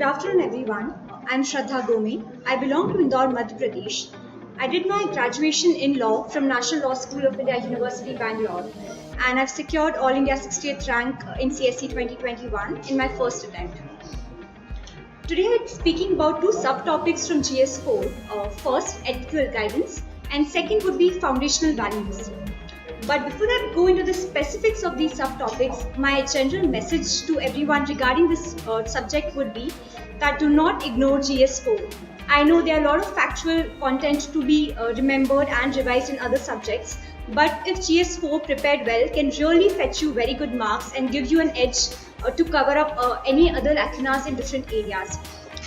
Good afternoon, everyone. I'm Shraddha Gome. I belong to Indore, Madhya Pradesh. I did my graduation in law from National Law School of India, University, Bangalore, and I've secured All India 60th rank in CSE 2021 in my first attempt. Today, I'm speaking about two subtopics from GS4. First, ethical guidance, and second would be foundational values. But before I go into the specifics of these subtopics, my general message to everyone regarding this subject would be that do not ignore GS4. I know there are a lot of factual content to be remembered and revised in other subjects, but if GS4 prepared well can really fetch you very good marks and give you an edge to cover up any other lacunas in different areas.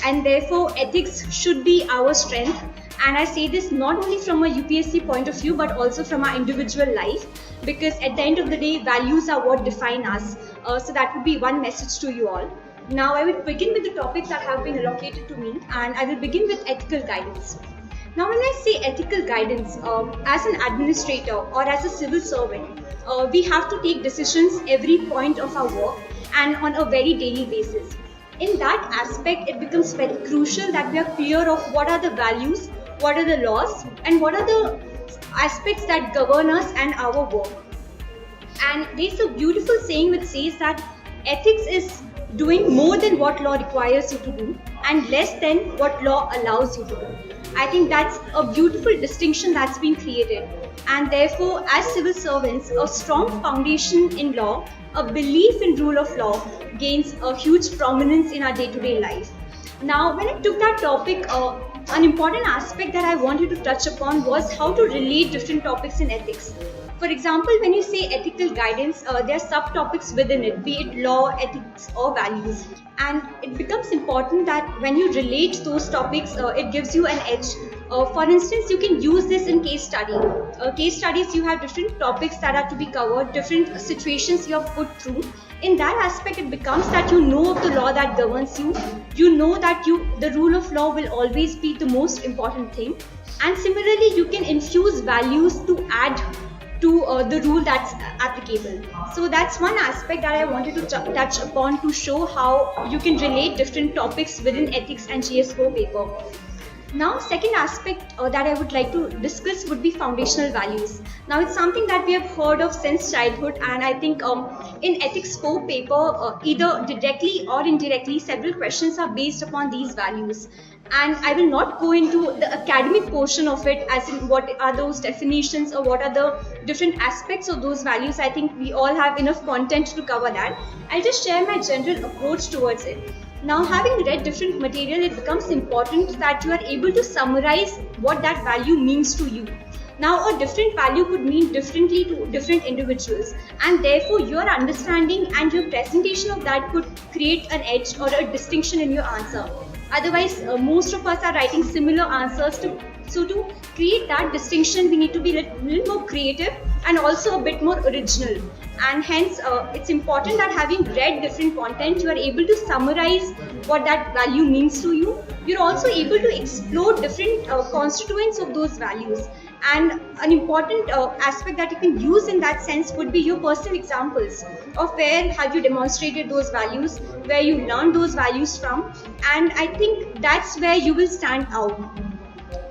And therefore, ethics should be our strength. And I say this not only from a UPSC point of view, but also from our individual life, because at the end of the day, values are what define us. So that would be one message to you all. Now, I will begin with the topics that have been allocated to me, and I will begin with ethical guidance. Now, when I say ethical guidance, as an administrator or as a civil servant, we have to take decisions every point of our work and on a very daily basis. In that aspect, it becomes very crucial that we are clear of what are the values, what are the laws, and what are the aspects that govern us and our work. And there's a beautiful saying which says that ethics is doing more than what law requires you to do and less than what law allows you to do. I think that's a beautiful distinction that's been created. And therefore, as civil servants, a strong foundation in law, a belief in rule of law gains a huge prominence in our day-to-day life. Now, when I took that topic, an important aspect that I wanted to touch upon was how to relate different topics in ethics. For example, when you say ethical guidance, there are subtopics within it, be it law, ethics, or values. And it becomes important that when you relate those topics, it gives you an edge. For instance, you can use this in case study. Case studies, you have different topics that are to be covered, different situations you have put through. In that aspect, it becomes that you know of the law that governs you. You know that the rule of law will always be the most important thing. And similarly, you can infuse values to add to the rule that's applicable. So that's one aspect that I wanted to touch upon to show how you can relate different topics within ethics and GS4 paper. Now, second aspect that I would like to discuss would be foundational values. Now, it's something that we have heard of since childhood, and I think in Ethics 4 paper, either directly or indirectly, several questions are based upon these values. And I will not go into the academic portion of it, as in what are those definitions or what are the different aspects of those values. I think we all have enough content to cover that. I'll just share my general approach towards it. Now, having read different material, it becomes important that you are able to summarize what that value means to you. Now, a different value could mean differently to different individuals, and therefore your understanding and your presentation of that could create an edge or a distinction in your answer. Otherwise, most of us are writing similar answers. So to create that distinction, we need to be a little more creative and also a bit more original. And hence, it's important that having read different content, you are able to summarize what that value means to you. You're also able to explore different constituents of those values. And an important aspect that you can use in that sense would be your personal examples of where have you demonstrated those values, where you learned those values from. And I think that's where you will stand out.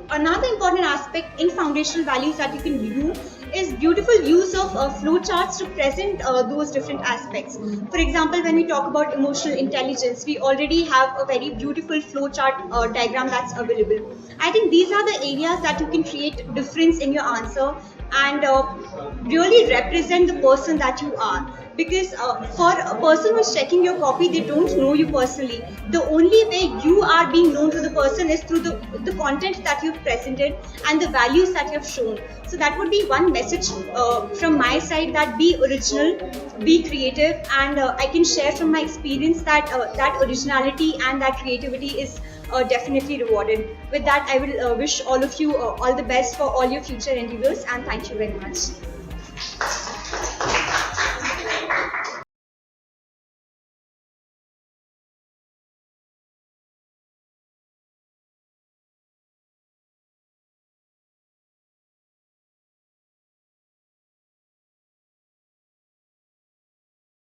Another important aspect in foundational values that you can do is beautiful use of flowcharts to present those different aspects. For example, when we talk about emotional intelligence, we already have a very beautiful flowchart diagram that's available. I think these are the areas that you can create difference in your answer and really represent the person that you are. Because for a person who's checking your copy, they don't know you personally. The only way you are being known to the person is through the content that you've presented and the values that you have shown. So that would be one message from my side, that be original, be creative, and I can share from my experience that that originality and that creativity is definitely rewarded. With that, I will wish all of you all the best for all your future endeavors, and thank you very much.